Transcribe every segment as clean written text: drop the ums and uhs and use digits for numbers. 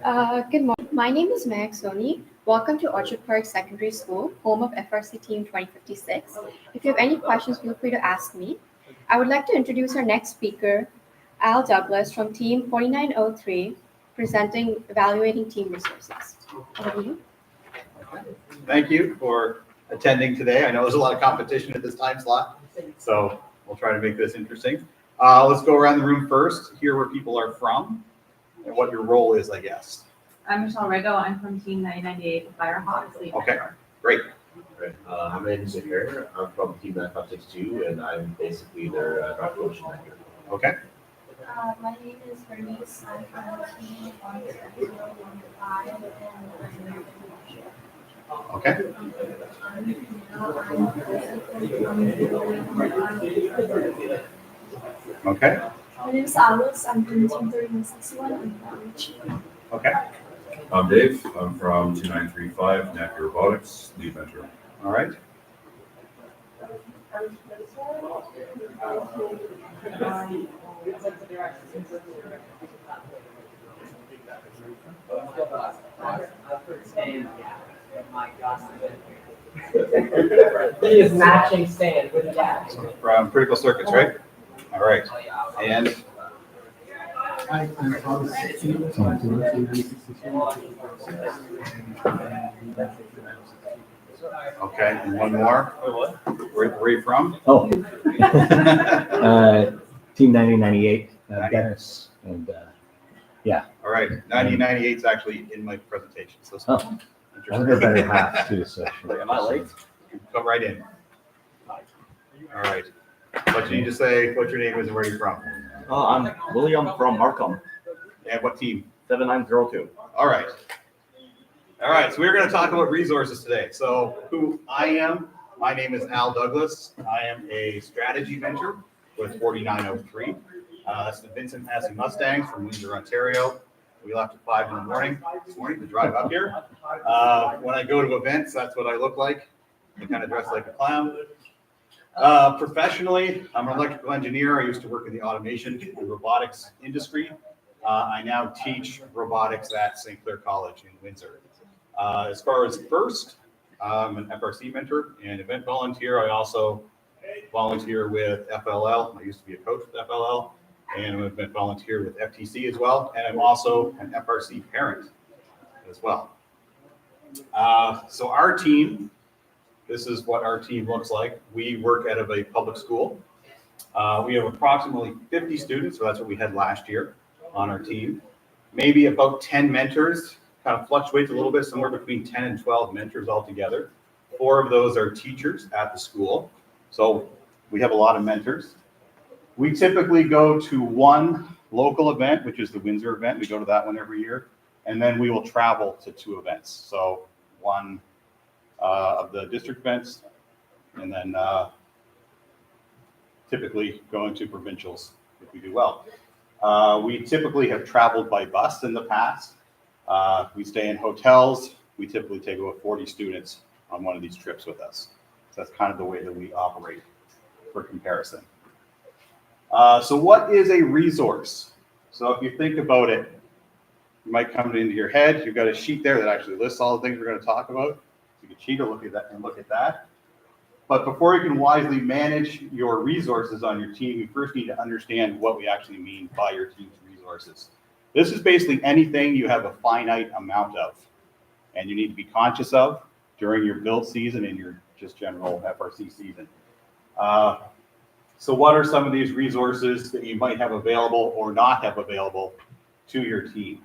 Good morning. My name is Mayak Soni. Welcome to Orchard Park Secondary School, home of FRC Team 2056. If you have any questions, feel free to ask me. I would like to introduce our next speaker, Al Douglas from Team 4903, presenting Evaluating Team Resources. Over to you. Thank you for attending today. I know there's a lot of competition at this time slot, so we'll try to make this interesting. Let's go around the room first, hear where people are from and what your role is, I guess. I'm Michelle Rego. I'm from Team 9098 Firehawks. Okay, great. Right. I'm Andy Zahir. I'm from Team 9562, and I'm basically their draft coach manager. Okay. My name is Bernice. I'm from Team 1015 and Okay. Okay. My name is Alice. I'm from Team 3161 and Chief. Okay. I'm Dave. I'm from 2935 Napier Robotics, lead mentor. All right. He is matching stand with the dad. From critical circuits, right? All right. And I'm Thomas. okay, and one more. Where are you from? Oh, Team 9098, Dennis, and yeah. All right. 9098 is actually in my presentation. So Oh, I'm the better half too, so. Am I late? Come right in. All right. What you need to say, what your name is and where you're from. I'm William from Markham, And what team? 7902. All right. All right, so we're going to talk about resources today. So who I am, my name is Al Douglas. I am a strategy mentor with 4903. That's the Vincent Massey Mustangs from Windsor, Ontario. We left at 5 in the morning this morning to drive up here. When I go to events, that's what I look like. I kind of dress like a clown. Professionally, I'm an electrical engineer. I used to work in the automation and robotics industry. I now teach robotics at St. Clair College in Windsor. As far as FIRST, I'm an FRC mentor and event volunteer. I also volunteer with FLL. I used to be a coach with FLL, and I'm an event volunteer with FTC as well. And I'm also an FRC parent as well. So our team, this is what our team looks like. We work out of a public school. We have approximately 50 students, so that's what we had last year on our team. Maybe about 10 mentors, kind of fluctuates a little bit, somewhere between 10 and 12 mentors altogether. 4 of those are teachers at the school. So we have a lot of mentors. We typically go to one local event, which is the Windsor event. We go to that one every year. And then we will travel to 2 events. So one of the district events, and then typically going to provincials if we do well. We typically have traveled by bus in the past. We stay in hotels. We typically take about 40 students on one of these trips with us. So that's kind of the way that we operate for comparison. So what is a resource? So if you think about it, you might come into your head. You've got a sheet there that actually lists all the things we're going to talk about. You can cheat or look at that and look at that. But before you can wisely manage your resources on your team, you first need to understand what we actually mean by your team's resources. This is basically anything you have a finite amount of, and you need to be conscious of during your build season and your just general FRC season. So what are some of these resources that you might have available or not have available to your team?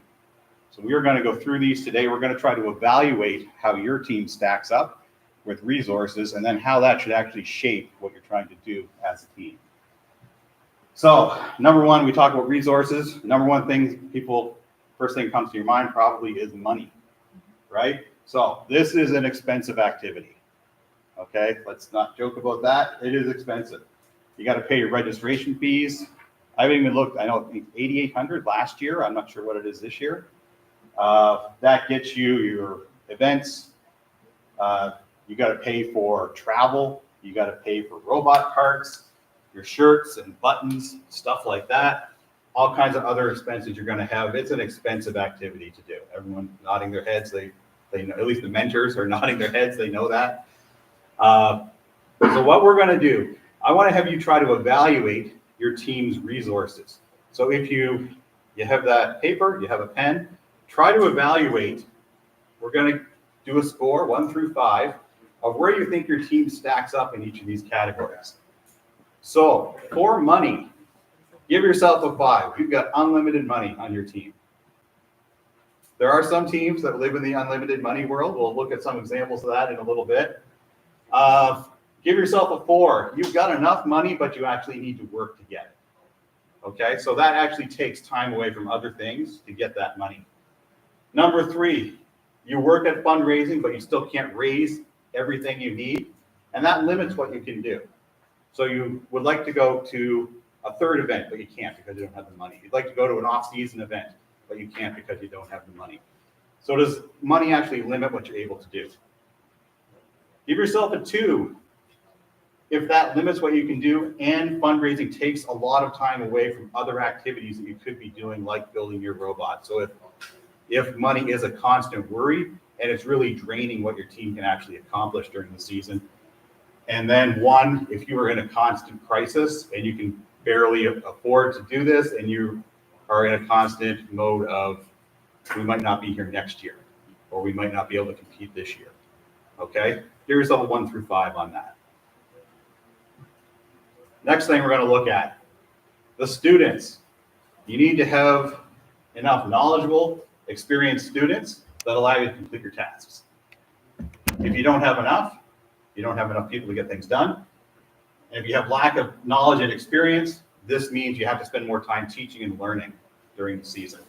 So we are going to go through these today. We're going to try to evaluate how your team stacks up with resources and then how that should actually shape what you're trying to do as a team. So number one, we talk about resources. Number one thing first thing comes to your mind probably is money, right? So this is an expensive activity. Okay, let's not joke about that. It is expensive. You got to pay your registration fees. I haven't even looked. I know $8,800 last year. I'm not sure what it is this year. That gets you your events. You got to pay for travel. You got to pay for robot parts, your shirts and buttons, stuff like that. all kinds of other expenses you're going to have. It's an expensive activity to do. Everyone nodding their heads. They know, at least the mentors are nodding their heads. They know that. So what we're going to do, I want to have you try to evaluate your team's resources. So if you have that paper, you have a pen, try to evaluate. We're going to do a score 1 through 5 of where you think your team stacks up in each of these categories. So for money, give yourself a 5. You've got unlimited money on your team. There are some teams that live in the unlimited money world. We'll look at some examples of that in a little bit. Give yourself a 4. You've got enough money, but you actually need to work to get it. Okay, so that actually takes time away from other things to get that money. Number 3, you work at fundraising, but you still can't raise everything you need, and that limits what you can do. So you would like to go to a 3rd event, but you can't because you don't have the money. You'd like to go to an off-season event, but you can't because you don't have the money. So does money actually limit what you're able to do? Give yourself a 2. If that limits what you can do and fundraising takes a lot of time away from other activities that you could be doing, like building your robot. So if money is a constant worry and it's really draining what your team can actually accomplish during the season. And then 1, if you are in a constant crisis and you can barely afford to do this and you are in a constant mode of, we might not be here next year, or we might not be able to compete this year. Okay? Give yourself a 1 through 5 on that. Next thing we're going to look at, the students. You need to have enough knowledgeable, experienced students that allow you to complete your tasks. If you don't have enough, you don't have enough people to get things done. And if you have lack of knowledge and experience, this means you have to spend more time teaching and learning during the season.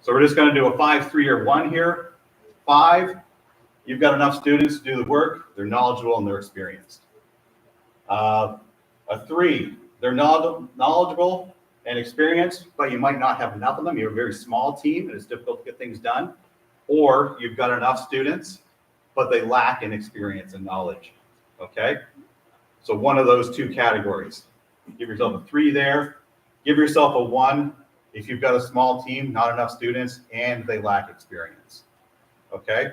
So we're just going to do a 5, 3, or 1 here. 5, you've got enough students to do the work, they're knowledgeable and they're experienced. A 3, they're knowledgeable and experienced, but you might not have enough of them. You have a very small team and it's difficult to get things done. Or you've got enough students, but they lack in experience and knowledge. Okay? So one of those 2 categories. Give yourself a 3 there. Give yourself a 1 if you've got a small team, not enough students, and they lack experience. Okay?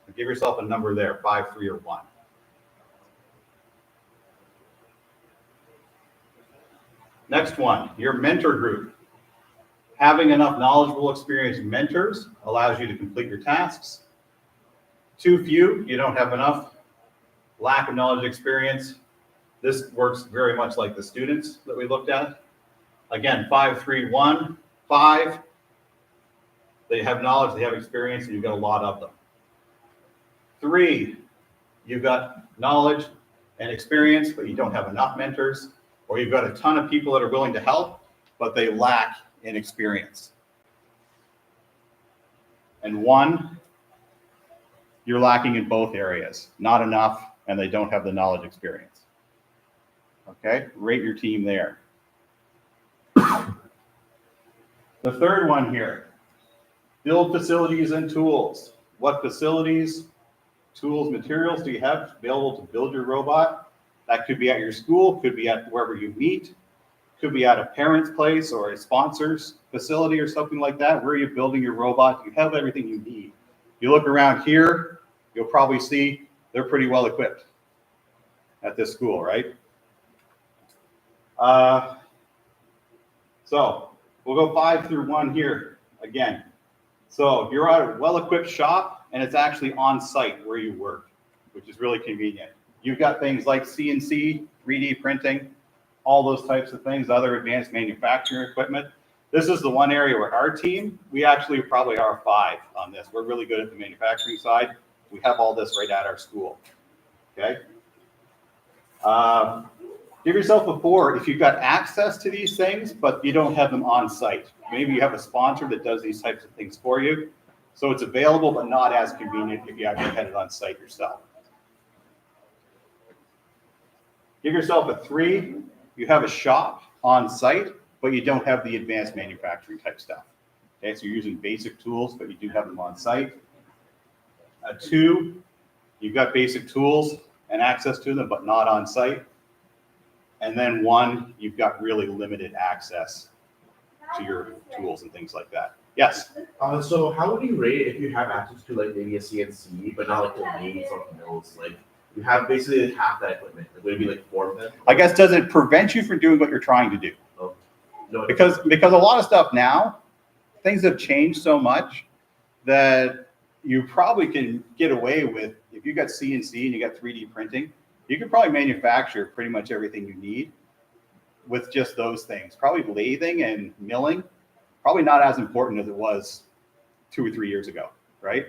So give yourself a number there, 5, 3, or 1. Next one, your mentor group. Having enough knowledgeable, experienced mentors allows you to complete your tasks. Too few, you don't have enough. Lack of knowledge, experience. This works very much like the students that we looked at. Again, 5, 3, 1, 5. They have knowledge, they have experience, and you've got a lot of them. 3, you've got knowledge and experience, but you don't have enough mentors. Or you've got a ton of people that are willing to help, but they lack in experience. And 1, you're lacking in both areas. Not enough, and they don't have the knowledge experience. Okay, rate your team there. The 3rd one here, build facilities and tools. What facilities, tools, materials do you have available to build your robot? That could be at your school, could be at wherever you meet, could be at a parent's place or a sponsor's facility or something like that. Where are you building your robot? You have everything you need. You look around here, you'll probably see they're pretty well equipped at this school, right? So we'll go 5 through 1 here again. So you're at a well-equipped shop and it's actually on site where you work, which is really convenient. You've got things like CNC, 3D printing, all those types of things, other advanced manufacturing equipment. This is the one area where our team, we actually probably are 5 on this. We're really good at the manufacturing side. We have all this right at our school, okay? Give yourself a 4 if you've got access to these things, but you don't have them on site. Maybe you have a sponsor that does these types of things for you. So it's available, but not as convenient if you actually had it on site yourself. Give yourself a 3. You have a shop on site, but you don't have the advanced manufacturing type stuff. Okay, so you're using basic tools, but you do have them on site. A 2, you've got basic tools and access to them, but not on site. And then 1, you've got really limited access to your tools and things like that. Yes. So how would you rate if you have access to like maybe a CNC, but not like the lathes or mills? Like you have basically like half that equipment. Like, would it be like 4 of them? I guess, does it prevent you from doing what you're trying to do? Oh, no. Because a lot of stuff now, things have changed so much that you probably can get away with, if you got CNC and you got 3D printing, you can probably manufacture pretty much everything you need with just those things. Probably lathing and milling, probably not as important as it was 2 or 3 years ago, right?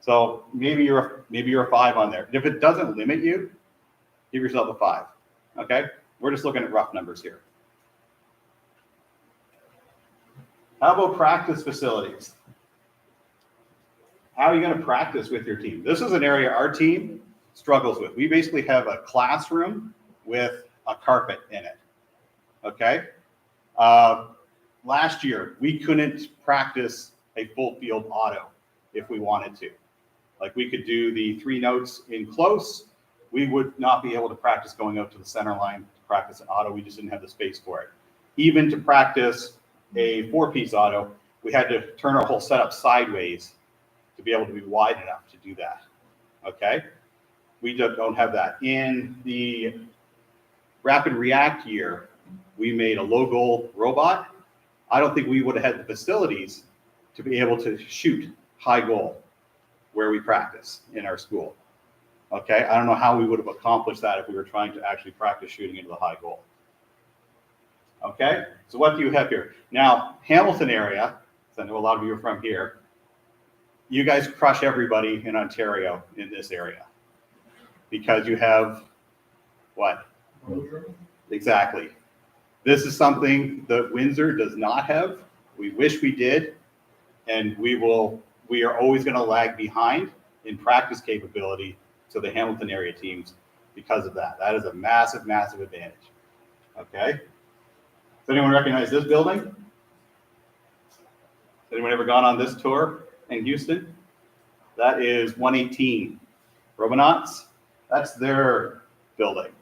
So maybe you're a 5 on there. If it doesn't limit you, give yourself a 5. Okay? We're just looking at rough numbers here. How about practice facilities? How are you going to practice with your team? This is an area our team struggles with. We basically have a classroom with a carpet in it. Okay? Last year, we couldn't practice a full field auto if we wanted to. Like we could do the 3 notes in close. We would not be able to practice going out to the center line to practice an auto. We just didn't have the space for it. Even to practice a 4-piece auto, we had to turn our whole setup sideways to be able to be wide enough to do that. Okay? We don't have that. In the Rapid React year, we made a low goal robot. I don't think we would have had the facilities to be able to shoot high goal where we practice in our school. Okay, I don't know how we would have accomplished that if we were trying to actually practice shooting into the high goal. Okay, so what do you have here? Now, Hamilton area, so I know a lot of you are from here, you guys crush everybody in Ontario in this area because you have what? Exactly. This is something that Windsor does not have. We wish we did, and we are always going to lag behind in practice capability to the Hamilton area teams because of that. That is a massive, massive advantage. Okay? Does anyone recognize this building? Has anyone ever gone on this tour in Houston? That is 118 Robonauts. That's their building.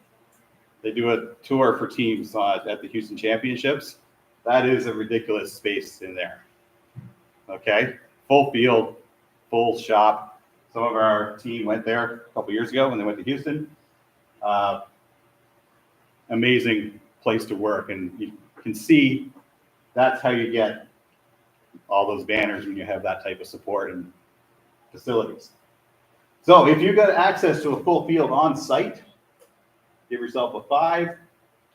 They do a tour for teams at the Houston Championships. That is a ridiculous space in there. Okay, full field, full shop. Some of our team went there a couple years ago when they went to Houston. Amazing place to work, and you can see that's how you get all those banners when you have that type of support and facilities. So if you've got access to a full field on site, give yourself a 5.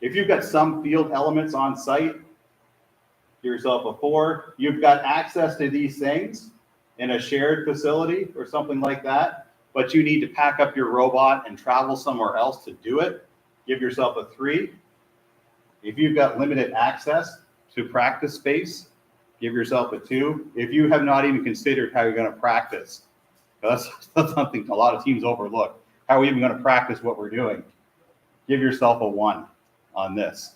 If you've got some field elements on site, give yourself a 4. You've got access to these things in a shared facility or something like that, but you need to pack up your robot and travel somewhere else to do it, give yourself a 3. If you've got limited access to practice space, give yourself a 2. If you have not even considered how you're going to practice, that's something a lot of teams overlook. How are we even going to practice what we're doing? Give yourself a 1 on this.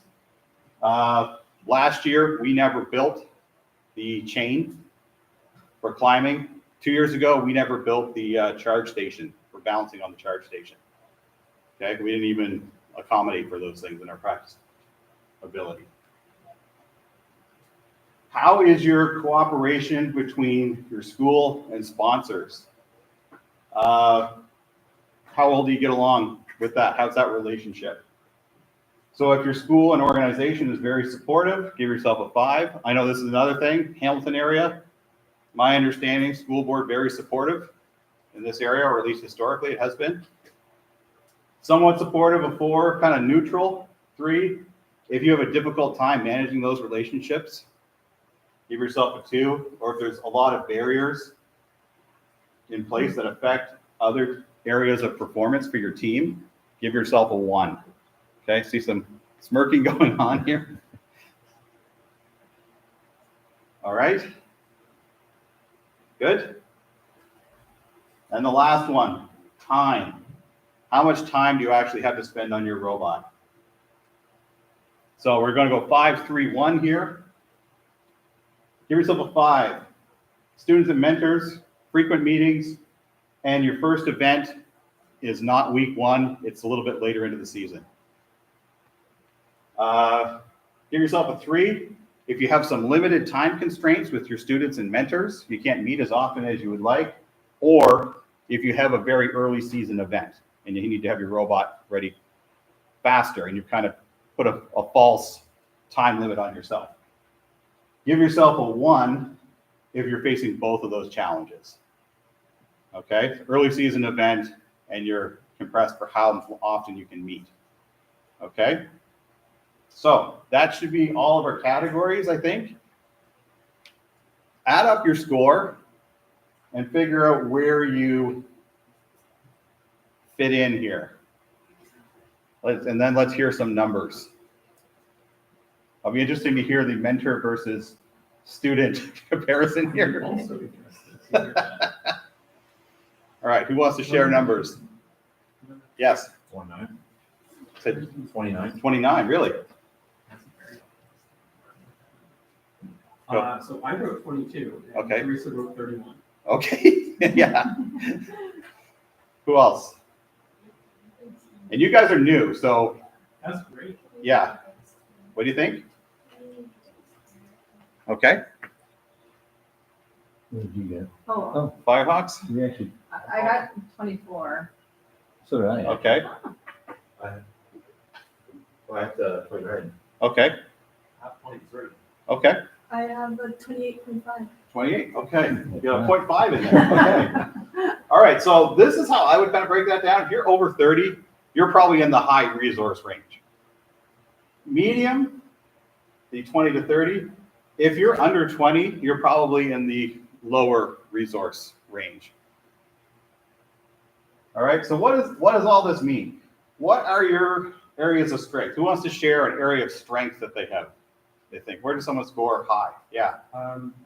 Last year, we never built the chain for climbing. 2 years ago, we never built the charge station for balancing on the charge station. Okay, we didn't even accommodate for those things in our practice ability. How is your cooperation between your school and sponsors? How well do you get along with that? How's that relationship? So if your school and organization is very supportive, give yourself a 5. I know this is another thing, Hamilton area. My understanding, school board very supportive in this area, or at least historically it has been. Somewhat supportive, a 4, kind of neutral, 3. If you have a difficult time managing those relationships, give yourself a 2. Or if there's a lot of barriers in place that affect other areas of performance for your team, give yourself a 1. Okay, see some smirking going on here. All right. Good. And the last one, time. How much time do you actually have to spend on your robot? So we're going to go 5, 3, 1 here. Give yourself a 5. Students and mentors, frequent meetings, and your first event is not week 1. It's a little bit later into the season. Give yourself a 3. if you have some limited time constraints with your students and mentors, you can't meet as often as you would like, or if you have a very early season event and you need to have your robot ready faster and you kind of put a false time limit on yourself. Give yourself a 1 if you're facing both of those challenges. Okay, early season event and you're compressed for how often you can meet. Okay, so that should be all of our categories, I think. Add up your score and figure out where you fit in here. And then let's hear some numbers. It'll be interesting to hear the mentor versus student comparison here. All right, who wants to share numbers? Yes. 29. Said 29. 29, really? So I wrote 22. And Okay. Teresa wrote 31. Okay, yeah. Who else? And you guys are new, so That's great. yeah. What do you think? Okay, What did you get? Oh, Firehawks? We actually, I got 24. so did I. Okay, I have 29. okay, I have 23. okay. I have a 28.5. 28, okay. You got a 0.5 in there, okay. All right, so this is how I would kind of break that down. If you're over 30, you're probably in the high resource range. Medium, the 20 to 30. If you're under 20, you're probably in the lower resource range. All right, so what does all this mean? What are your areas of strength? Who wants to share an area of strength that they have? They think, where does someone score high? Yeah.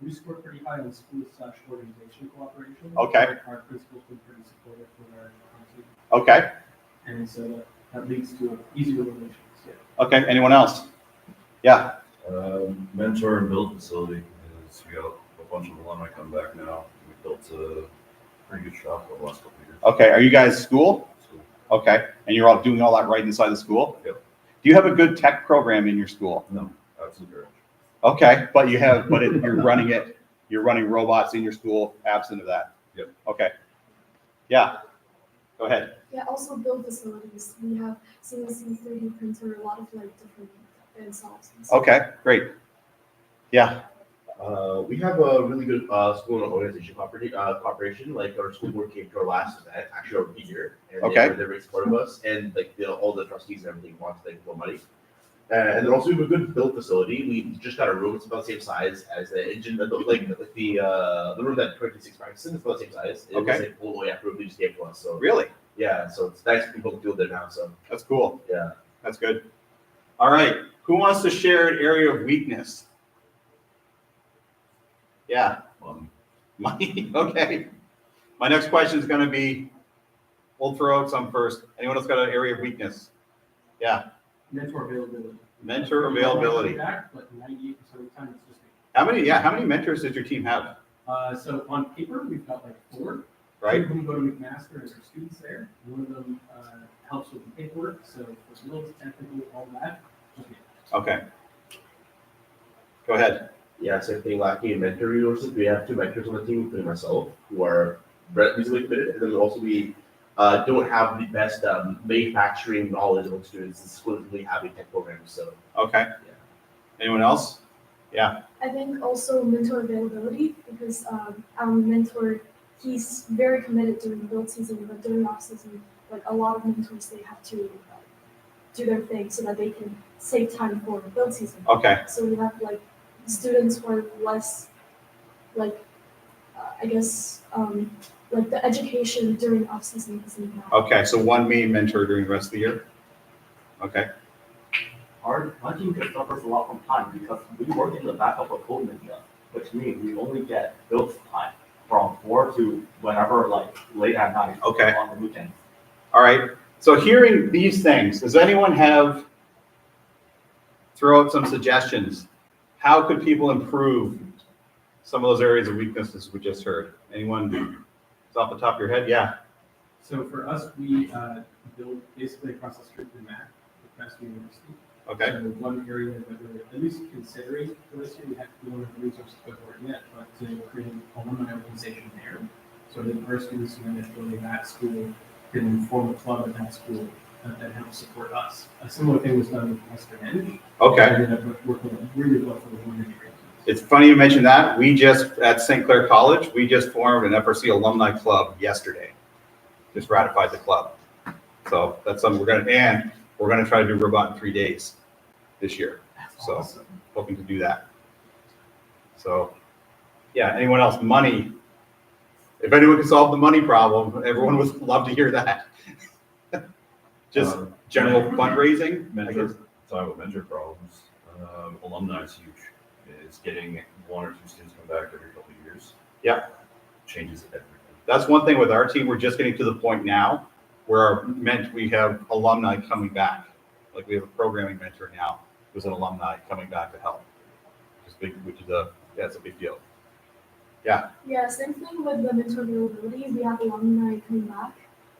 We scored pretty high on school/organization cooperation. Okay. Our principal's been pretty supportive for our team. Okay. And so that leads to easier relations. Yeah. Okay. Anyone else? Yeah. Mentor and build facility is, we got a bunch of alumni come back now. We built a pretty good shop over the last couple of years. Okay. Are you guys school? So, Okay. And you're all doing all that right inside the school? Yep. Do you have a good tech program in your school? no, absolutely. Okay. But you're running it. You're running robots in your school absent of that? Yep. Okay. Yeah. Go ahead. Yeah, also build facilities. We have CNC 3D printer, a lot of like different installs. Okay. Great. Yeah. We have a really good school and organization cooperation. Like our school board came to our last event, actually over here, and Okay. they're very supportive of us. And like all the trustees and everything want to more money. And then also we have a good build facility. We just got a room. It's about the same size as the engine, the room that 26 practices in. It's about the same size. It Okay. was like full after they just gave to us. So Really? yeah, so it's nice people can do it there now. So That's cool. yeah. That's good. All right. Who wants to share an area of weakness? Yeah. Money. Okay. My next question is going to be, we'll throw out some first. Anyone else got an area of weakness? Yeah. Mentor availability. Mentor availability. Back, but 98% of the time it's just me. How many mentors does your team have? So on paper, we've got like 4. Right? 2 of them go to McMaster as our students there. One of them helps with the paperwork, so for bills, technical, all that. Just me. Okay. Go ahead. Yeah, same thing. Lacking in mentor resources, we have 2 mentors on the team, including myself, who are reasonably committed, and then also we don't have the best manufacturing knowledge among students exclusively having tech programs. So Okay. Anyone else? Yeah. I think also mentor availability because our mentor, he's very committed during build season, but during off season, like a lot of mentors, they have to do their thing so that they can save time for build season. Okay. So we have like students who are less like I guess like the education during off season isn't that. Okay. So one main mentor during the rest of the year. Okay. Our team suffers a lot from time because we work in the back of a code ninja, which means we only get build time from 4 to whenever, like late at night. Okay. On the weekend. All right. So hearing these things, does anyone throw out some suggestions? How could people improve some of those areas of weaknesses we just heard? Anyone off the top of your head? Yeah. So for us, we build basically across the street from McMaster University. Okay, So one area that we're at least considering for this year, we have to do one of the resources that we're yet, but to create an alumni organization there. So that our students who end up going to that school can form a club at that school that helps support us. A similar thing was done with Western Edge. okay. We ended up working really well for the women area. It's funny you mentioned that. We just, at St. Clair College, we just formed an FRC alumni club yesterday. Just ratified the club. So that's something we're gonna try to do robot in 3 days this year. So Awesome. hoping to do that. So, yeah, anyone else? Money. If anyone can solve the money problem, everyone would love to hear that. Just general fundraising, I Mentor, guess. talking about mentor problems, alumni is huge. It's getting 1 or 2 students come back every couple of years. Yeah. Changes everything. That's one thing with our team. We're just getting to the point now where we have alumni coming back. Like we have a programming mentor now who's an alumni coming back to help. It's a big deal. Yeah. Yeah, same thing with the mentor availability. We have alumni coming back.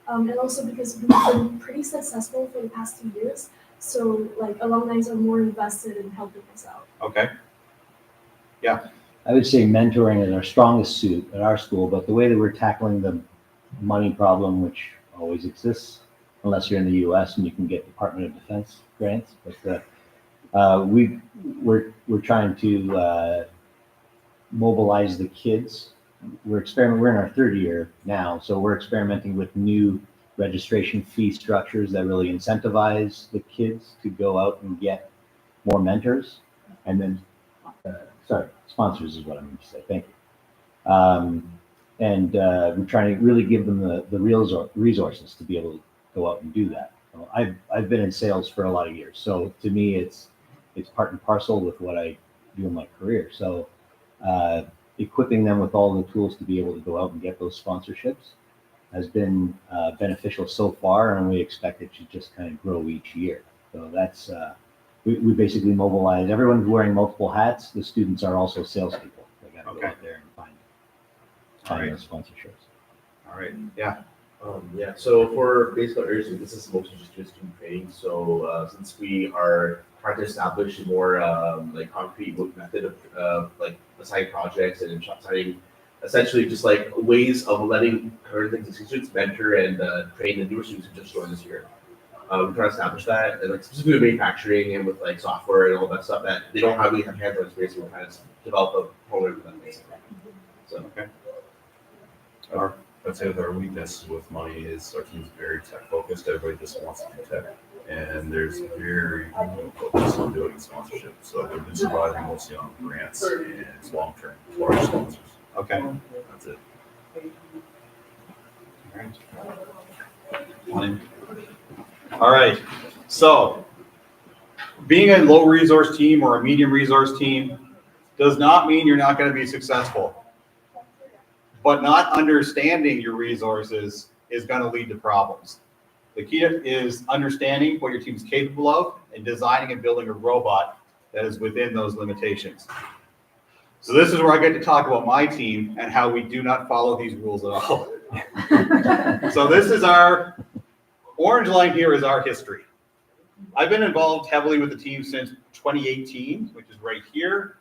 And also because we've been pretty successful for the past 2 years. So like alumni are more invested in helping us out. Okay. Yeah. I would say mentoring is our strongest suit at our school, but the way that we're tackling the money problem, which always exists, unless you're in the US and you can get Department of Defense grants, but we're trying to mobilize the kids. We're in our 3rd year now, so we're experimenting with new registration fee structures that really incentivize the kids to go out and get more mentors, and then sponsors is what I mean to say. Thank you. We're trying to really give them the real resources to be able to go out and do that. So I've been in sales for a lot of years, so to me it's part and parcel with what I do in my career. So equipping them with all the tools to be able to go out and get those sponsorships has been beneficial so far, and we expect it to just kind of grow each year. So that's we basically mobilize everyone who's wearing multiple hats. The students are also salespeople. They got to go out there and find those sponsorships. All right. Yeah. So for baseball areas, this is mostly just student training. So since we are trying to establish a more like concrete method of like assigning projects and assigning essentially just like ways of letting current existing students mentor and train the newer students who just joined this year. We're trying to establish that, and like specifically with manufacturing and with like software and all that stuff that they don't really have hands-on experience. We're trying to develop a program for them basically. So Okay. I'd say that our weakness with money is our team's very tech focused. Everybody just wants to do tech, and there's very little focus on doing sponsorship. So we've been surviving mostly on grants and long term large sponsors. Okay. That's it. All right. So being a low resource team or a medium resource team does not mean you're not going to be successful. But not understanding your resources is going to lead to problems. The key is understanding what your team is capable of and designing and building a robot that is within those limitations. So this is where I get to talk about my team and how we do not follow these rules at all. So this is our orange line here is our history. I've been involved heavily with the team since 2018, which is right here.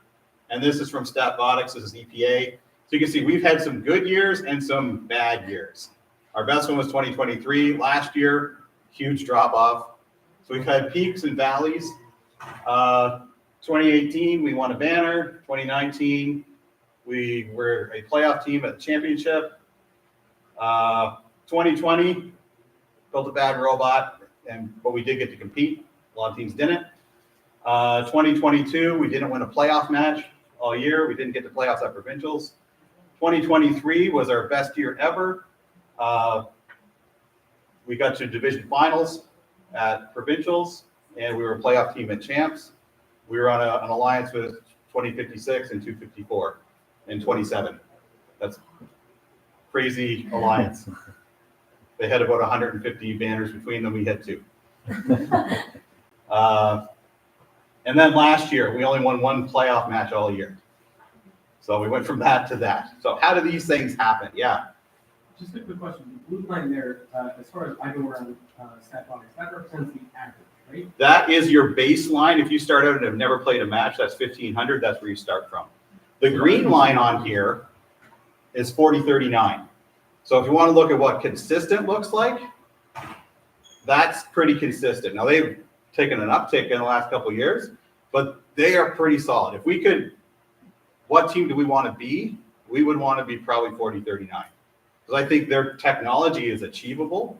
And this is from Statbotics, this is EPA. So you can see we've had some good years and some bad years. Our best one was 2023. Last year, huge drop off. So we've had peaks and valleys. 2018, we won a banner. 2019, we were a playoff team at the championship. 2020, built a bad robot, but we did get to compete. A lot of teams didn't. 2022, we didn't win a playoff match all year. We didn't get to playoffs at provincials. 2023 was our best year ever. We got to division finals at provincials, and we were a playoff team at champs. We were on an alliance with 2056 and 254 and 27. That's crazy alliance. They had about 150 banners between them. We had 2. And then last year, we only won 1 playoff match all year. So we went from that to that. So how do these things happen? Yeah. Just a quick question. The blue line there, as far as I go around Statbotics, that represents the average, right? That is your baseline. If you start out and have never played a match, that's 1,500. That's where you start from. The green line on here is 4039. So if you want to look at what consistent looks like, that's pretty consistent. Now they've taken an uptick in the last couple of years, but they are pretty solid. If we could, what team do we want to be? We would want to be probably 4039. Because I think their technology is achievable,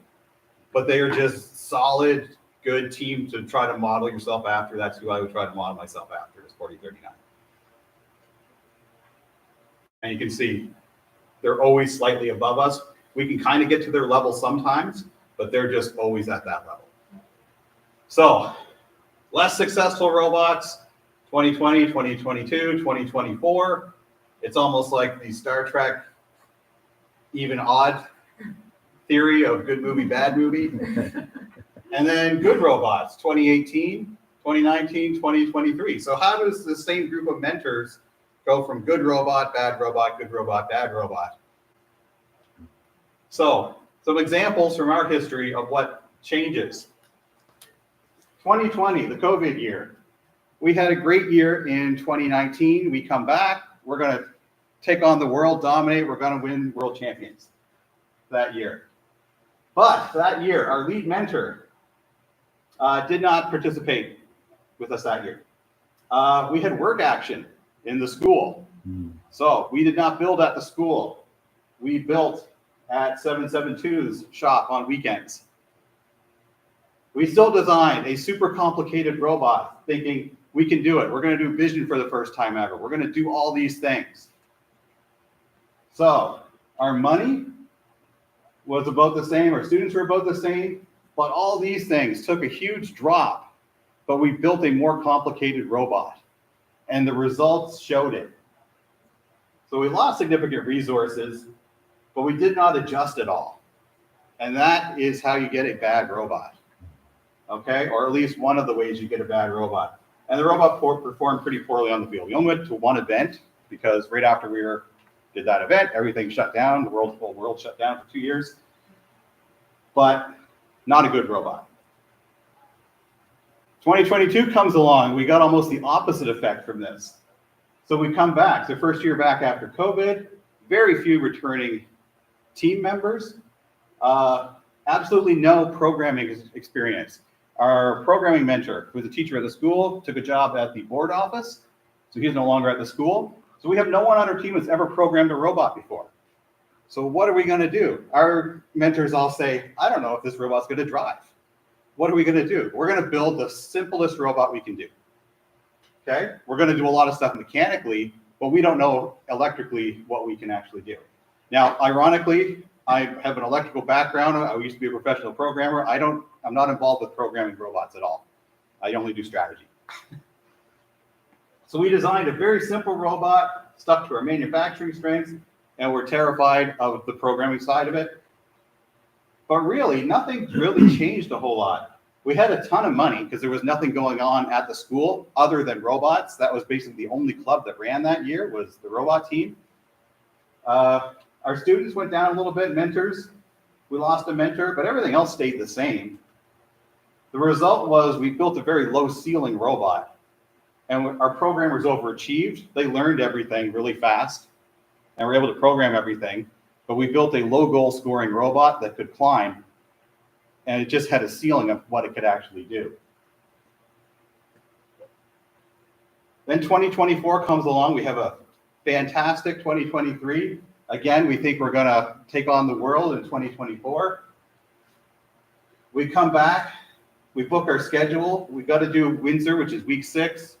but they are just solid, good team to try to model yourself after. That's who I would try to model myself after, is 4039. And you can see they're always slightly above us. We can kind of get to their level sometimes, but they're just always at that level. So, less successful robots, 2020, 2022, 2024. It's almost like the Star Trek even odd theory of good movie, bad movie. And then good robots, 2018, 2019, 2023. So how does the same group of mentors go from good robot, bad robot, good robot, bad robot? So some examples from our history of what changes. 2020, the COVID year. We had a great year in 2019. We come back, we're going to take on the world, dominate, we're going to win world champions that year. But that year, our lead mentor did not participate with us that year. We had work action in the school. So we did not build at the school. We built at 772's shop on weekends. We still designed a super complicated robot thinking we can do it. We're going to do vision for the first time ever. We're going to do all these things. So our money was about the same. Our students were about the same. But all these things took a huge drop. But we built a more complicated robot. And the results showed it. So we lost significant resources, but we did not adjust at all. And that is how you get a bad robot. Okay? Or at least one of the ways you get a bad robot. And the robot performed pretty poorly on the field. We only went to one event because right after we did that event, everything shut down. The whole world shut down for 2 years. But not a good robot. 2022 comes along. We got almost the opposite effect from this. So we come back. So first year back after COVID, very few returning team members. Absolutely no programming experience. Our programming mentor, who was a teacher at the school, took a job at the board office. So he's no longer at the school. So we have no one on our team that's ever programmed a robot before. So what are we going to do? Our mentors all say, I don't know if this robot's going to drive. What are we going to do? We're going to build the simplest robot we can do. Okay? We're going to do a lot of stuff mechanically, but we don't know electrically what we can actually do. Now, ironically, I have an electrical background. I used to be a professional programmer. I'm not involved with programming robots at all. I only do strategy. So we designed a very simple robot, stuck to our manufacturing strengths, and we're terrified of the programming side of it. But really, nothing really changed a whole lot. We had a ton of money because there was nothing going on at the school other than robots. That was basically the only club that ran that year was the robot team. Our students went down a little bit, mentors. We lost a mentor, but everything else stayed the same. The result was we built a very low ceiling robot. And our programmers overachieved. They learned everything really fast and were able to program everything. But we built a low goal scoring robot that could climb. And it just had a ceiling of what it could actually do. Then 2024 comes along. We have a fantastic 2023. Again, we think we're going to take on the world in 2024. We come back. We book our schedule. We've got to do Windsor, which is week 6.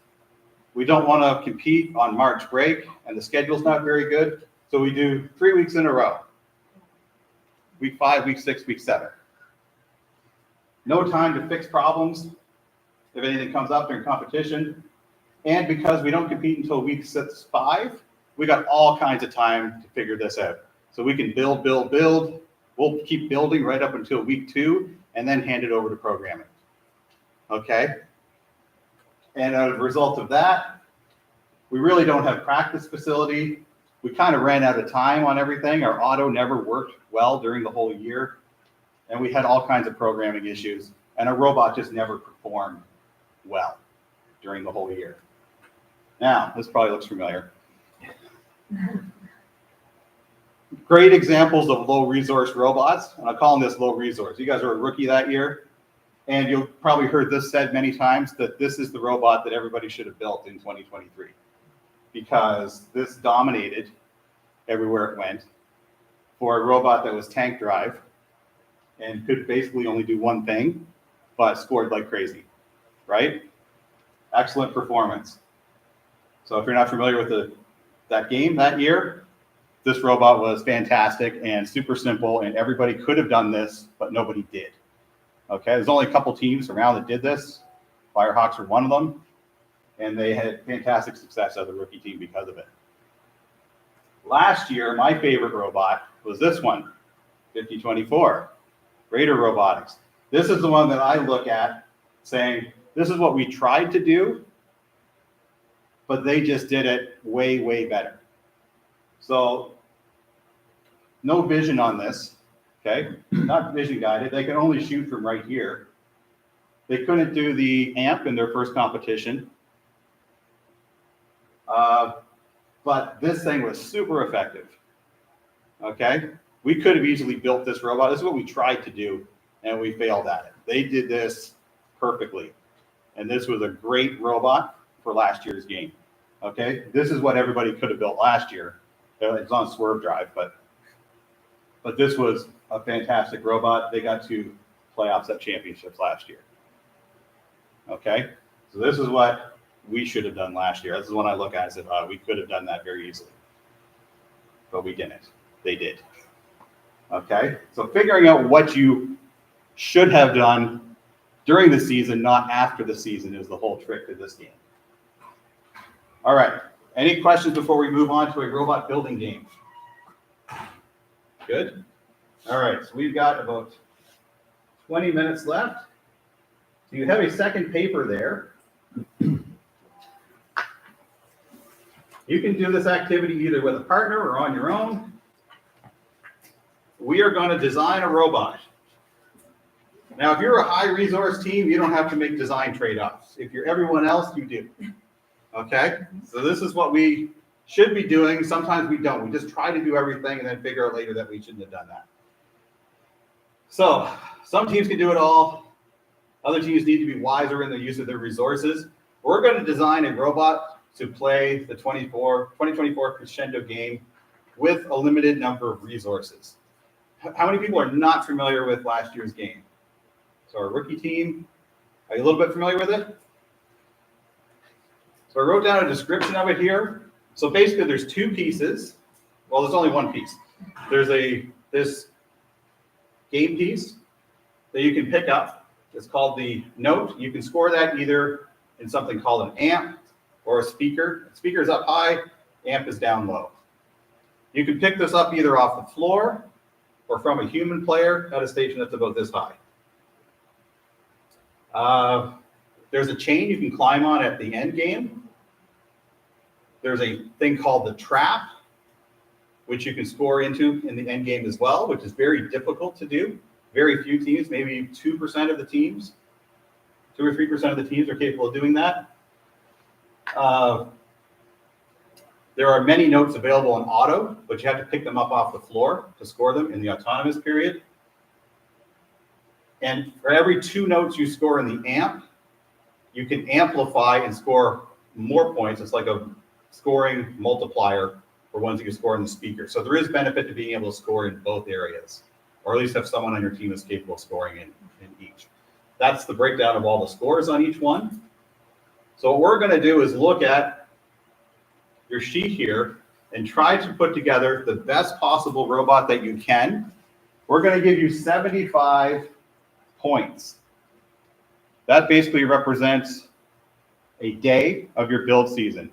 We don't want to compete on March break, and the schedule's not very good. So we do 3 weeks in a row. Week 5, week 6, week 7. No time to fix problems if anything comes up during competition. And because we don't compete until week 5, we got all kinds of time to figure this out. So we can build. We'll keep building right up until week 2 and then hand it over to programming. Okay? And as a result of that, we really don't have practice facility. We kind of ran out of time on everything. Our auto never worked well during the whole year. And we had all kinds of programming issues. and a robot just never performed well during the whole year. Now, this probably looks familiar. Great examples of low resource robots, and I call them this low resource. You guys were a rookie that year, and you've probably heard this said many times that this is the robot that everybody should have built in 2023, because this dominated everywhere it went for a robot that was tank drive and could basically only do one thing, but scored like crazy, right? Excellent performance. So if you're not familiar with that game that year, this robot was fantastic and super simple, and everybody could have done this, but nobody did. Okay, there's only a couple teams around that did this. Firehawks were one of them, and they had fantastic success as a rookie team because of it. Last year, my favorite robot was this one, 5024, Raider Robotics. This is the one that I look at saying, this is what we tried to do, but they just did it way, way better. So no vision on this, okay? Not vision guided. They can only shoot from right here. They couldn't do the amp in their first competition. But this thing was super effective, okay? We could have easily built this robot. This is what we tried to do, and we failed at it. They did this perfectly. And this was a great robot for last year's game, okay? This is what everybody could have built last year. It's on Swerve Drive, but this was a fantastic robot. They got to playoffs at championships last year. Okay, so this is what we should have done last year. This is what I look at as if we could have done that very easily, but we didn't. They did. Okay, so figuring out what you should have done during the season, not after the season, is the whole trick to this game. All right, any questions before we move on to a robot building game? Good. All right, so we've got about 20 minutes left. So you have a second paper there. You can do this activity either with a partner or on your own. We are going to design a robot. Now, if you're a high resource team, you don't have to make design trade-offs. If you're everyone else, you do. Okay? So this is what we should be doing. Sometimes we don't. We just try to do everything and then figure out later that we shouldn't have done that. So some teams can do it all. Other teams need to be wiser in the use of their resources. We're going to design a robot to play the 2024 Crescendo game with a limited number of resources. How many people are not familiar with last year's game? So our rookie team, are you a little bit familiar with it? So I wrote down a description of it here. So basically there's two pieces. Well, there's only one piece. There's this game piece that you can pick up. It's called the note. You can score that either in something called an amp or a speaker. Speaker is up high, amp is down low. You can pick this up either off the floor or from a human player at a station that's about this high. There's a chain you can climb on at the end game. There's a thing called the trap, which you can score into in the end game as well, which is very difficult to do. Very few teams, maybe 2% of the teams, 2 or 3% of the teams are capable of doing that. There are many notes available in auto, but you have to pick them up off the floor to score them in the autonomous period. And for every 2 notes you score in the amp, you can amplify and score more points. It's like a scoring multiplier for ones that you score in the speaker. So there is benefit to being able to score in both areas, or at least have someone on your team that's capable of scoring in each. That's the breakdown of all the scores on each one. So what we're going to do is look at your sheet here and try to put together the best possible robot that you can. We're going to give you 75 points. That basically represents a day of your build season.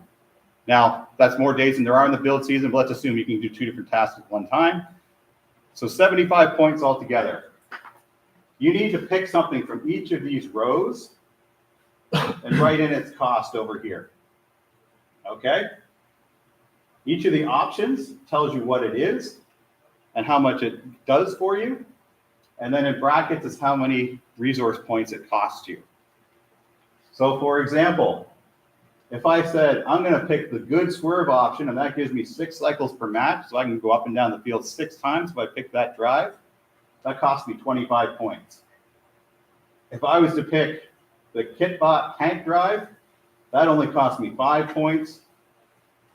Now, that's more days than there are in the build season, but let's assume you can do 2 different tasks at one time. So 75 points altogether. You need to pick something from each of these rows and write in its cost over here. Okay? Each of the options tells you what it is and how much it does for you. And then in brackets is how many resource points it costs you. So for example, if I said, I'm gonna pick the good swerve option, and that gives me 6 cycles per match, so I can go up and down the field 6 times if I pick that drive, that costs me 25 points. If I was to pick the Kitbot tank drive, that only costs me 5 points,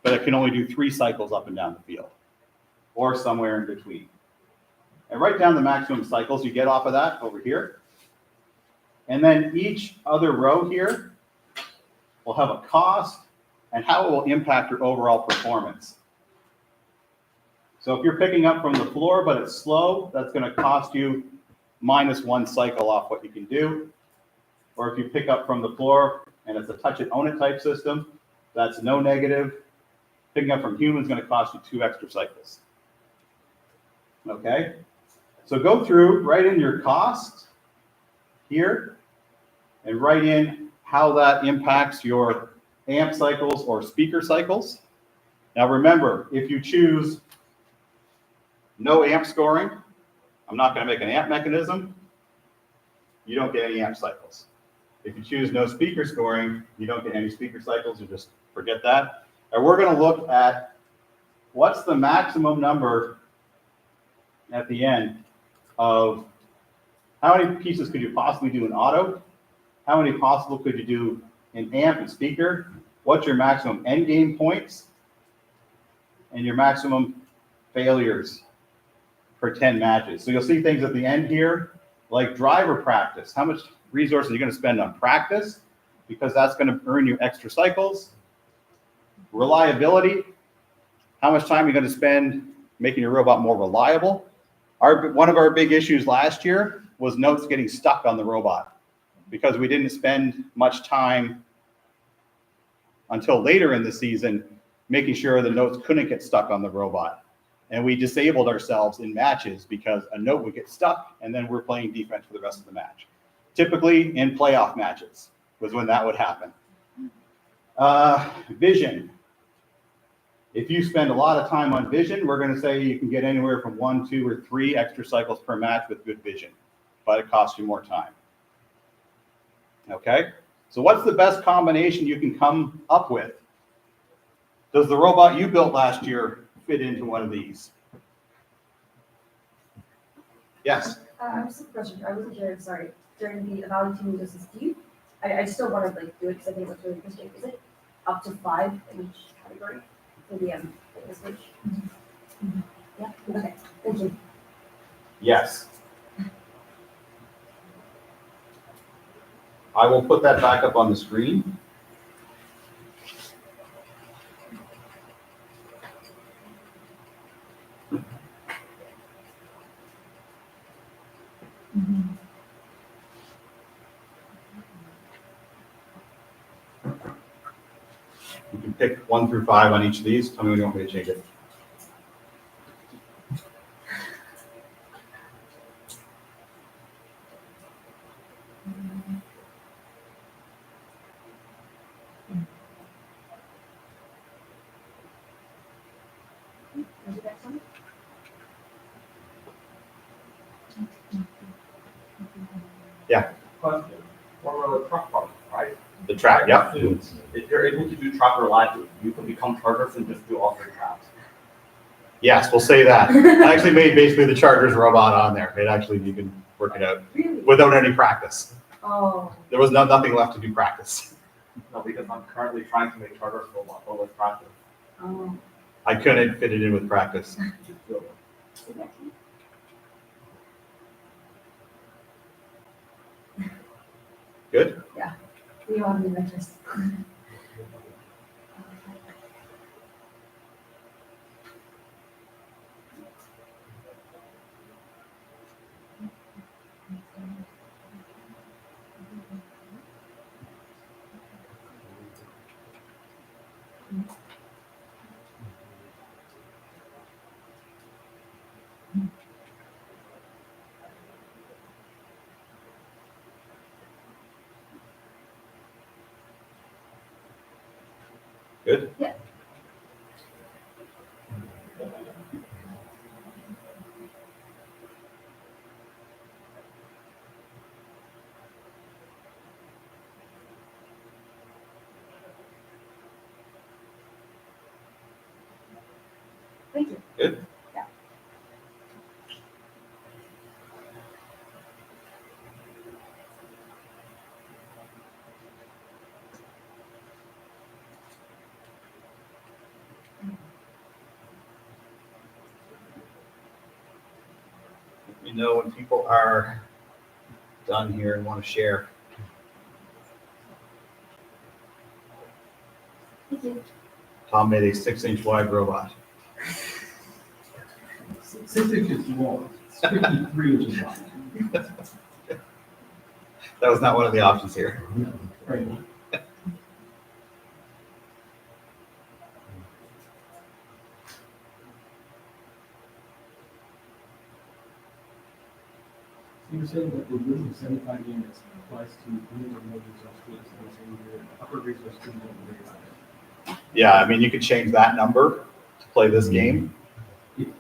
but it can only do 3 cycles up and down the field, or somewhere in between. And write down the maximum cycles you get off of that over here. And then each other row here will have a cost and how it will impact your overall performance. So if you're picking up from the floor, but it's slow, that's going to cost you -1 cycle off what you can do. Or if you pick up from the floor and it's a touch it, own it type system, that's no negative. Picking up from human is going to cost you 2 extra cycles. Okay? So go through, write in your cost here, and write in how that impacts your amp cycles or speaker cycles. Now remember, if you choose no amp scoring, I'm not going to make an amp mechanism, you don't get any amp cycles. If you choose no speaker scoring, you don't get any speaker cycles, you just forget that. And we're going to look at what's the maximum number at the end of how many pieces could you possibly do in auto, how many possible could you do in amp and speaker, what's your maximum end game points, and your maximum failures per 10 matches. So you'll see things at the end here, like driver practice. How much resources are you going to spend on practice? Because that's going to earn you extra cycles. Reliability. How much time are you going to spend making your robot more reliable? One of our big issues last year was notes getting stuck on the robot because we didn't spend much time until later in the season making sure the notes couldn't get stuck on the robot. And we disabled ourselves in matches because a note would get stuck and then we're playing defense for the rest of the match. Typically in playoff matches was when that would happen. Vision. If you spend a lot of time on vision, we're going to say you can get anywhere from 1, 2, or 3 extra cycles per match with good vision, but it costs you more time. Okay, so what's the best combination you can come up with? Does the robot you built last year fit into one of these? Yes? I just have a question. I wasn't here, sorry, during the evaluating just as you. I still want to do it because I think it's really interesting. Is it up to 5 in each category for the fitness switch? Yeah, okay, thank you. Yes. I will put that back up on the screen. You can pick 1 through 5 on each of these. Tell me when you want me to change it. Yeah. Question. For the truck part, right? The track, yeah. If you're able to do track reliably, you can become chargers and just do all 3 tracks. Yes, we'll say that. I actually made basically the Chargers robot on there. It actually, you can work it out Really? without any practice. Oh, There was nothing left to do practice. No, because I'm currently trying to make chargers for with practice. oh. I couldn't fit it in with practice. Good? We all have the interest. Good? Yeah. Good. Yeah. Let me know when people are done here and want to share. Thank you. Tom made a 6-inch wide robot. 6 inches long, it's 53 inches wide. That was not one of the options here. Right. You were saying that the rule of 75 units applies to only the low resource students, and you're saying the upper resource students don't worry about it. Yeah, I mean, you could change that number to play this game.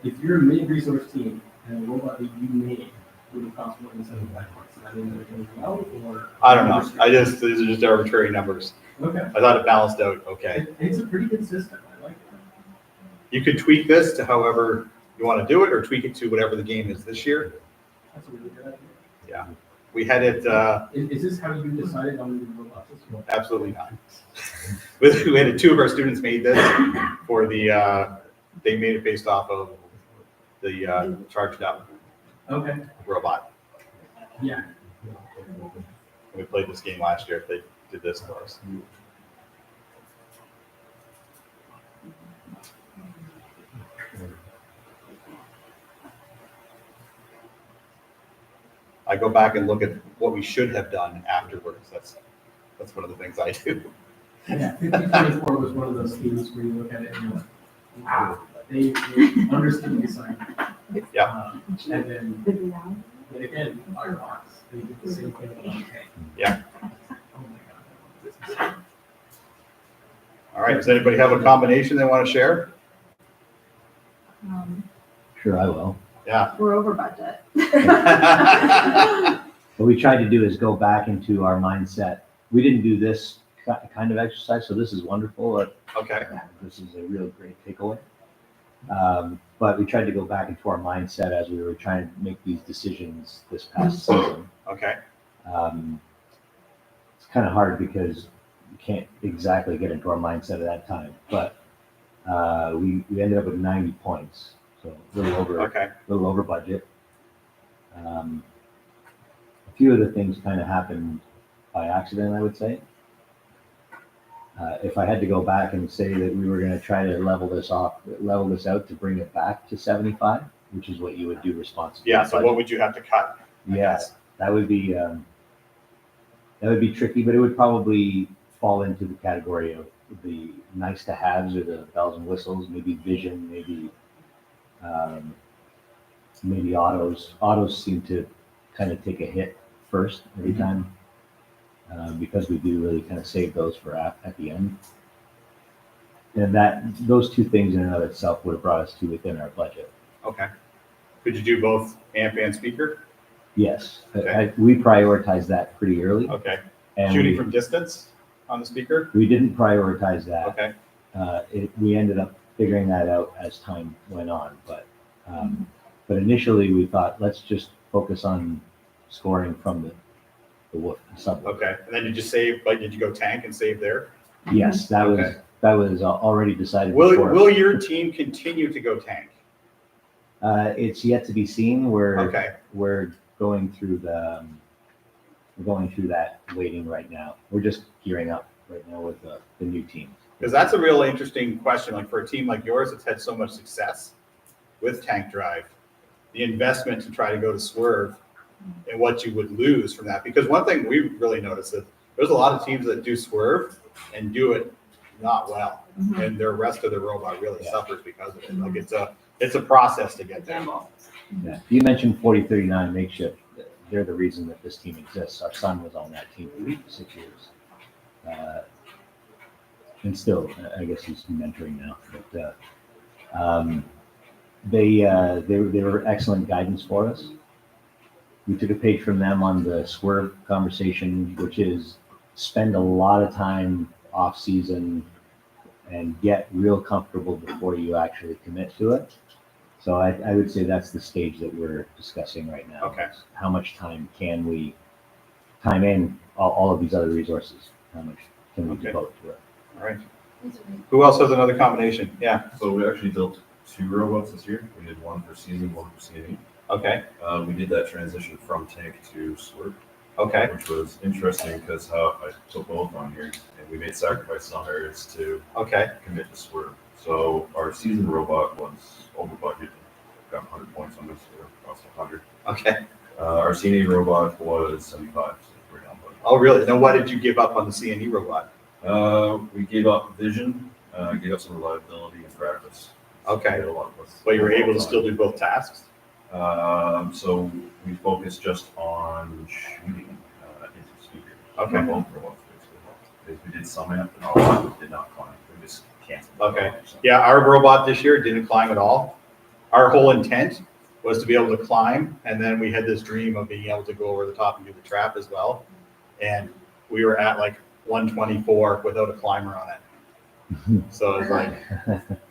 If you're a mid-resource team and a robot that you made would have cost more than 75 bucks, does that mean that it's going to be out or? I don't know. These are just arbitrary numbers. Okay. I thought it balanced out okay. It's a pretty consistent, I like it. You could tweak this to however you want to do it, or tweak it to whatever the game is this year. That's a really good idea. Yeah. We had it, Is this how you decided on the robots? absolutely not. We had 2 of our students made this for the, they made it based off of the charged up Okay, robot. yeah. We played this game last year. They did this for us. I go back and look at what we should have done afterwards. That's one of the things I do. Yeah, 5024 was one of those themes where you look at it and you're like, wow, they understood the assignment. Yeah. And then again, Firebox, they did the same thing with OK. Yeah. Oh my God. All right. Does anybody have a combination they want to share? Sure, I will. Yeah. We're over budget. What we tried to do is go back into our mindset. We didn't do this kind of exercise, so this is wonderful. Okay. This is a real great takeaway. But we tried to go back into our mindset as we were trying to make these decisions this past season. Okay. It's kind of hard because you can't exactly get into our mindset at that time, but we ended up with 90 points, so a little over, Okay. little over budget. A few of the things kind of happened by accident, I would say. If I had to go back and say that we were going to try to level this out to bring it back to 75, which is what you would do responsibly. Yeah. So what would you have to cut? Yes, that would be tricky, but it would probably fall into the category of the nice to haves or the bells and whistles, maybe vision, maybe autos. Autos seem to kind of take a hit first every time, because we do really kind of save those for at the end. And those 2 things in and of itself would have brought us to within our budget. Okay. Could you do both amp and speaker? Yes, Okay. we prioritized that pretty early. Okay. And Shooting from distance on the speaker? we didn't prioritize that. Okay. We ended up figuring that out as time went on, but initially we thought, let's just focus on scoring from the subwoofer. Okay. And then did you save, like, did you go tank and save there? Yes, that was already decided before. Will your team continue to go tank? It's yet to be seen. Okay. We're going through that waiting right now. We're just gearing up right now with the new team. Because that's a real interesting question. Like for a team like yours that's had so much success with tank drive, the investment to try to go to swerve and what you would lose from that. Because one thing we really noticed that there's a lot of teams that do swerve and do it not well. And the rest of the robot really suffers because of it. Like it's a process to get there. Yeah. You mentioned 4039 makeshift. They're the reason that this team exists. Our son was on that team for 6 years. And still, I guess he's mentoring now. But they were excellent guidance for us. We took a page from them on the swerve conversation, which is spend a lot of time off season and get real comfortable before you actually commit to it. So I would say that's the stage that we're discussing right now. Okay. is How much time can we time in all of these other resources? How much can we Okay. devote to it? All right. Who else has another combination? Yeah, So we actually built 2 robots this year. We did one for season, one for CNE. okay, We did that transition from tank to swerve, okay, which was interesting because how I put both on here, and we made sacrifices on areas to okay, commit to swerve. So our season robot was over budget, got 100 points on this, or cost 100. okay. Our CNE robot was 75, so we're down budget. Oh, really? Now, what did you give up on the CNE robot? We gave up vision, gave up some reliability and practice. Okay. We had a lot of us- But you were able to still do both tasks? So we focused just on shooting into speakers. Okay. Both robots, basically. We did some amp, and all we did not climb. We just canceled. Okay. Yeah, our robot this year didn't climb at all. Our whole intent was to be able to climb, and then we had this dream of being able to go over the top and do the trap as well. And we were at like 124 without a climber on it. So it was like,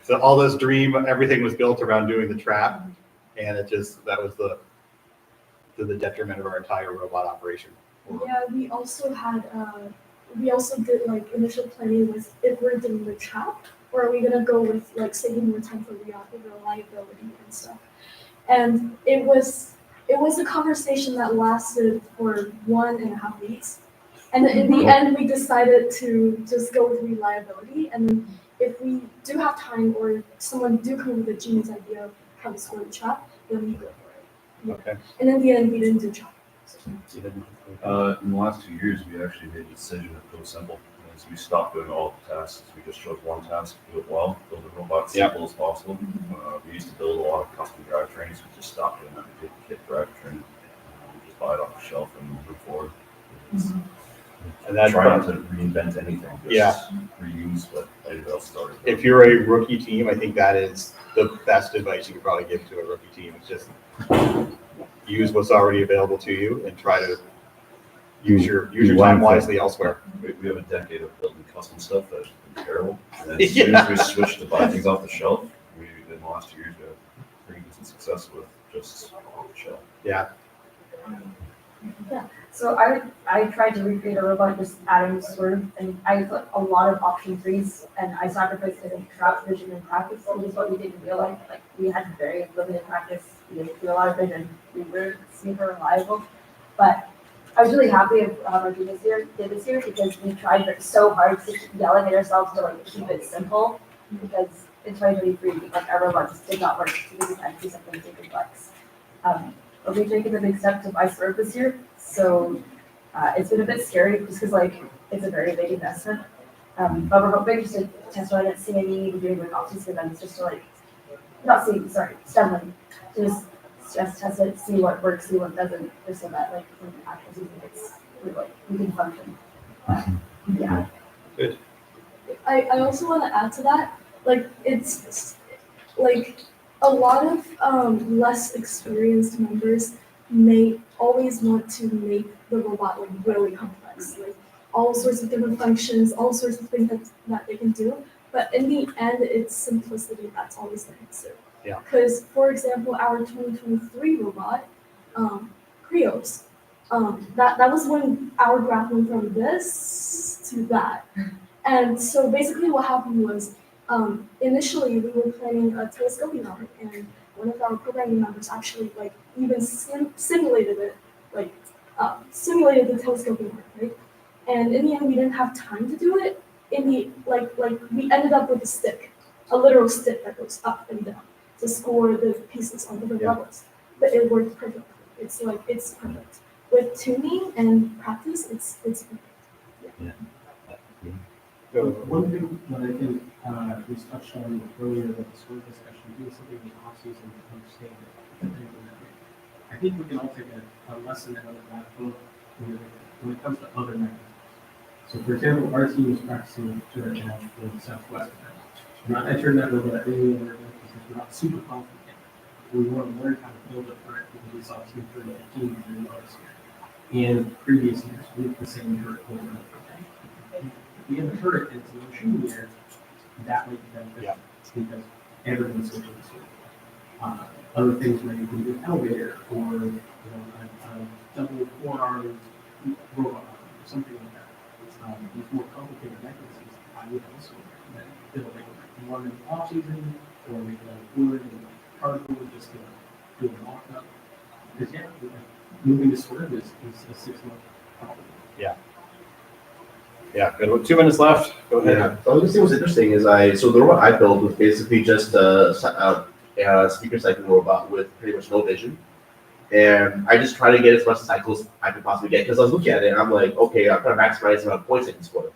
so all this dream, everything was built around doing the trap, and it just, that was to the detriment of our entire robot operation. Yeah, we also did like initial planning with if we're doing the trap, or are we gonna go with like saving more time for reliability and stuff. And it was a conversation that lasted for 1.5 weeks. And in the end, we decided to just go with reliability. And then if we do have time, or someone do come with a genius idea of how to score the trap, then we go for it. Okay. And in the end, we didn't do trap. In the last 2 years, we actually made the decision to go simple. As we stopped doing all the tasks, we just chose one task, do it well, build the robot as simple as possible. We used to build a lot of custom drivetrains. We just stopped doing that. We did the kit drivetrain. We just buy it off the shelf and move forward. And that's Try not to reinvent anything. Just reuse what anybody else started. If you're a rookie team, I think that is the best advice you could probably give to a rookie team. It's just use what's already available to you and try to use your time wisely elsewhere. We have a decade of building custom stuff that has been terrible. And then as soon as we switched to buy things off the shelf, in the last 2 years, we had pretty decent success with just off the shelf. Yeah. So I tried to recreate a robot just adding swerve, and I put a lot of option trees, and I sacrificed I think trap, vision, and practice, which is what we did in real life. Like we had very limited practice, we didn't do a lot of vision, we were super reliable, but I was really happy with how our team did this year because we tried so hard to keep yelling at ourselves to like keep it simple, because in 2023 like our robot just did not work because we had to do something too complex. But we've taken a big step to buy swerve this year, so it's been a bit scary just because like it's a very big investment. But we're hoping just to test run at CNE, we're doing like off-season events just to like, STEM, just test it, see what works, see what doesn't, just so that like when the actual season we can function. Yeah. Good. I also want to add to that, like it's like a lot of less experienced members may always want to make the robot like really complex, like all sorts of different functions, all sorts of things that they can do. But in the end, it's simplicity that's always the answer. Yeah. Because, for example, our 2023 robot, Creos, that was when our graph went from this to that. And so basically what happened was, initially we were planning a telescoping arm, and one of our programming members actually like even simulated it, like simulated the telescoping arm, right? And in the end, we didn't have time to do it. In the like we ended up with a stick, a literal stick that goes up and down to score the pieces on different levels. But it worked perfectly. It's perfect. With tuning and practice, it's perfect. Yeah. One thing that I think was touched on earlier with the score discussion, doing something in the off-season to understand it. I think we can all take a lesson out of that book when it comes to other mechanisms. So for example, our team is practicing to our challenge for the Southwest event. We're not entering that robot at any other event because we're not super confident yet. We want to learn how to build it for it because we saw Team 2015 during last year. And previous years, we have the same turret over and over again. If we have a turret and it's no shooting year, that might be beneficial because everyone's switching to it. Other things where you can do an elevator or, a double four-arm robot arm or something like that. These more complicated mechanisms, I would also recommend building one in the off season or make it out of wood and cardboard just to do a mock-up. Because moving to swerve is a 6-month problem. Yeah, good. With 2 minutes left, go ahead. Yeah, so I was gonna say what's interesting is so the robot I built was basically just a speaker cycling robot with pretty much no vision. And I just try to get as much cycles I could possibly get because I was looking at it and I'm like, okay, I'm trying to maximize the amount of points I can score.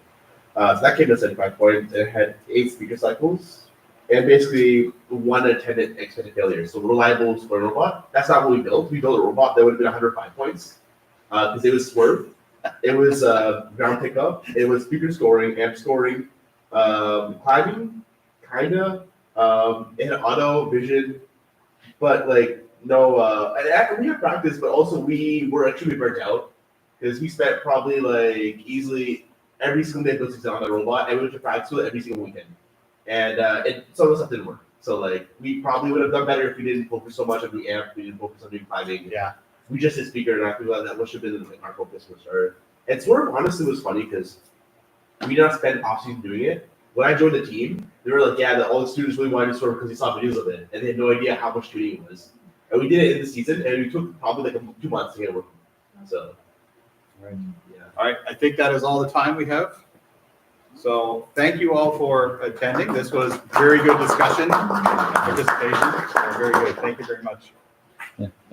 So that came to 75 points. It had 8 speaker cycles and basically 1 attendant expected failure. So reliable square robot. That's not what we built. We built a robot that would have been 105 points because it was swerve. It was ground pickup. It was speaker scoring, amp scoring, climbing, kinda. It had auto vision, but like no. And we had practice, but also we were actually burnt out because we spent probably like easily every single day building on the robot, and we went to practice with it every single weekend. And some of the stuff didn't work. So like we probably would have done better if we didn't focus so much on the amp. We didn't focus on doing climbing. Yeah. We just did speaker, and I feel like that must have been like our focus for sure. And sort of honestly was funny because we did not spend off season doing it. When I joined the team, they were like, yeah, that all the students really wanted to sort of because they saw videos of it, and they had no idea how much tuning it was. And we did it in the season, and we took probably like 2 months to get it working. So, Right. yeah. All right, I think that is all the time we have. So thank you all for attending. This was very good discussion and participation. Very good. Thank you very much.